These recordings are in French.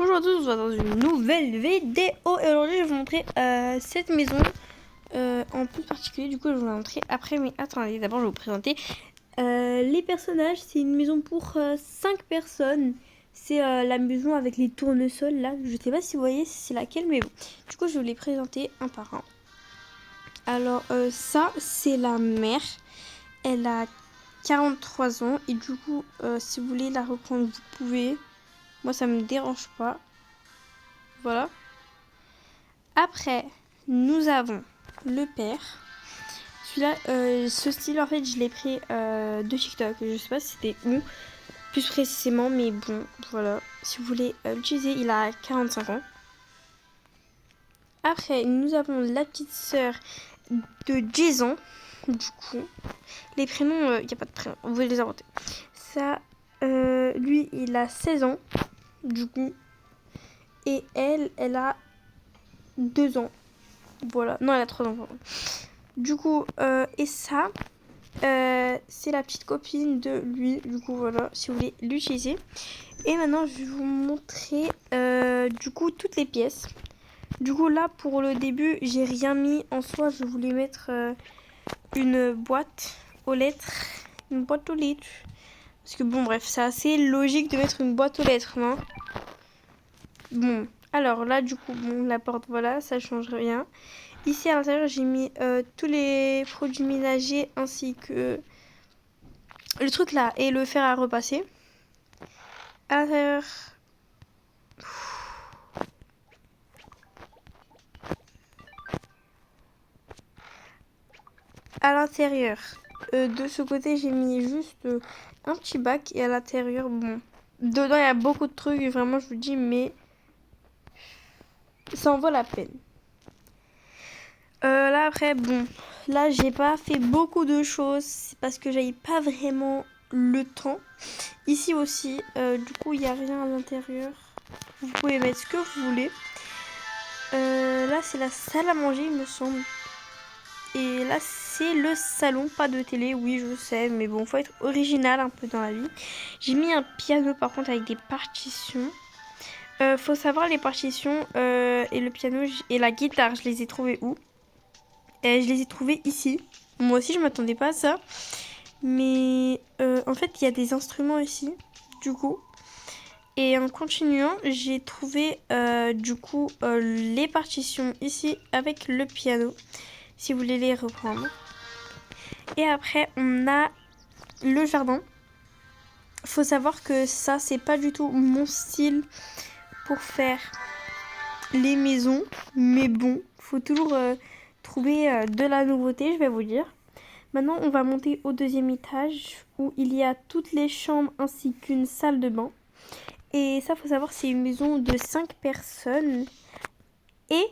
Bonjour à tous, on se retrouve dans une nouvelle vidéo et aujourd'hui je vais vous montrer cette maison en plus particulier. Du coup je vais vous la montrer après, mais attendez, d'abord je vais vous présenter les personnages. C'est une maison pour 5 personnes. C'est la maison avec les tournesols là, je sais pas si vous voyez c'est laquelle, mais bon. Du coup je vais vous les présenter un par un. Alors ça c'est la mère, elle a 43 ans et du coup si vous voulez la reprendre vous pouvez. Moi, ça me dérange pas. Voilà. Après, nous avons le père. Celui-là, ce style, en fait, je l'ai pris de TikTok. Je sais pas si c'était où, plus précisément, mais bon, voilà. Si vous voulez l'utiliser, il a 45 ans. Après, nous avons la petite sœur de Jason. Du coup, les prénoms, il n'y a pas de prénom. Vous pouvez les inventer. Ça, lui, il a 16 ans. Du coup. Et elle a 2 ans. Voilà. Non, elle a 3 ans, pardon. Du coup, et ça, c'est la petite copine de lui. Du coup, voilà, si vous voulez l'utiliser. Et maintenant, je vais vous montrer, du coup, toutes les pièces. Du coup, là, pour le début, j'ai rien mis en soi. Je voulais mettre une boîte aux lettres. Une boîte aux lettres. Parce que, bon, bref, c'est assez logique de mettre une boîte aux lettres, non? Bon, alors là, du coup, bon, la porte, voilà, ça change rien. Ici, à l'intérieur, j'ai mis tous les produits ménagers ainsi que le truc là et le fer à repasser. À l'intérieur... À l'intérieur, de ce côté, j'ai mis juste un petit bac. Et à l'intérieur, bon... Dedans, il y a beaucoup de trucs, vraiment, je vous dis, mais... ça en vaut la peine. Là, après, bon... Là, j'ai pas fait beaucoup de choses parce que j'avais pas vraiment le temps. Ici aussi, du coup, il n'y a rien à l'intérieur. Vous pouvez mettre ce que vous voulez. Là, c'est la salle à manger, il me semble. Et là, c'est le salon, pas de télé. Oui, je sais, mais bon, faut être original un peu dans la vie. J'ai mis un piano, par contre, avec des partitions. Faut savoir, les partitions et le piano et la guitare, je les ai trouvées où? Je les ai trouvées ici. Moi aussi, je m'attendais pas à ça. Mais en fait, il y a des instruments ici, du coup. Et en continuant, j'ai trouvé du coup les partitions ici avec le piano, si vous voulez les reprendre. Et après, on a le jardin. Faut savoir que ça, c'est pas du tout mon style pour faire les maisons. Mais bon, faut toujours trouver de la nouveauté, je vais vous dire. Maintenant, on va monter au deuxième étage où il y a toutes les chambres ainsi qu'une salle de bain. Et ça, faut savoir, c'est une maison de 5 personnes et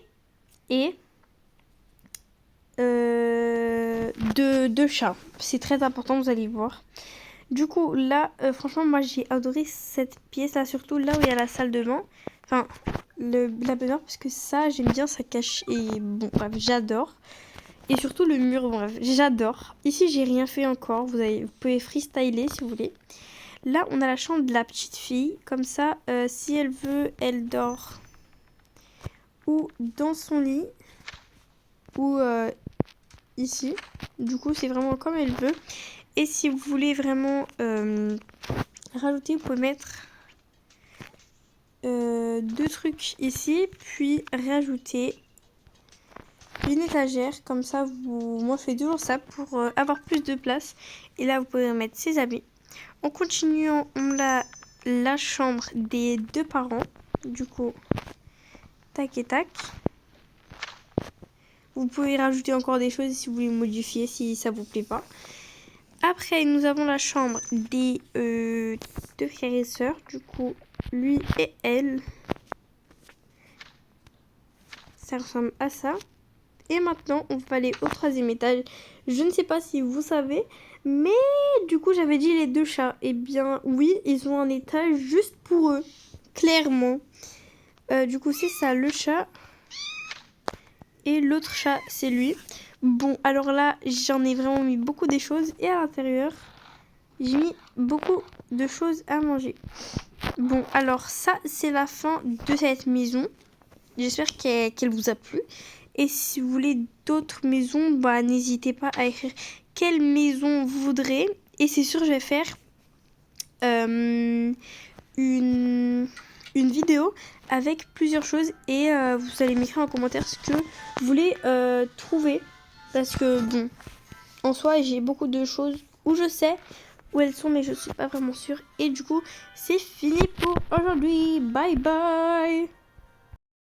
deux chats. C'est très important, vous allez voir. Du coup, là, franchement, moi, j'ai adoré cette pièce-là, surtout là où il y a la salle de bain. Enfin, la baignoire, parce que ça, j'aime bien, ça cache. Et bon, bref, j'adore. Et surtout le mur, bref, j'adore. Ici, j'ai rien fait encore. Vous pouvez freestyler si vous voulez. Là, on a la chambre de la petite fille. Comme ça, si elle veut, elle dort ou dans son lit ou ici. Du coup, c'est vraiment comme elle veut. Et si vous voulez vraiment rajouter, vous pouvez mettre 2 trucs ici. Puis rajouter une étagère. Comme ça, moi, je fais toujours ça pour avoir plus de place. Et là, vous pouvez mettre ses habits. En continuant, on a la chambre des 2 parents. Du coup, tac et tac. Vous pouvez rajouter encore des choses si vous voulez modifier, si ça vous plaît pas. Après, nous avons la chambre des 2 frères et sœurs. Du coup, lui et elle. Ça ressemble à ça. Et maintenant, on va aller au 3e étage. Je ne sais pas si vous savez, mais du coup, j'avais dit les 2 chats. Eh bien, oui, ils ont un étage juste pour eux. Clairement. Du coup, c'est ça, le chat. Et l'autre chat, c'est lui. Bon, alors là, j'en ai vraiment mis beaucoup des choses. Et à l'intérieur, j'ai mis beaucoup de choses à manger. Bon, alors ça, c'est la fin de cette maison. J'espère qu'elle vous a plu. Et si vous voulez d'autres maisons, bah, n'hésitez pas à écrire quelle maison vous voudrez. Et c'est sûr, je vais faire une vidéo avec plusieurs choses. Et vous allez m'écrire en commentaire ce que vous voulez trouver. Parce que, bon, en soi, j'ai beaucoup de choses où je sais où elles sont, mais je suis pas vraiment sûre. Et du coup, c'est fini pour aujourd'hui. Bye bye!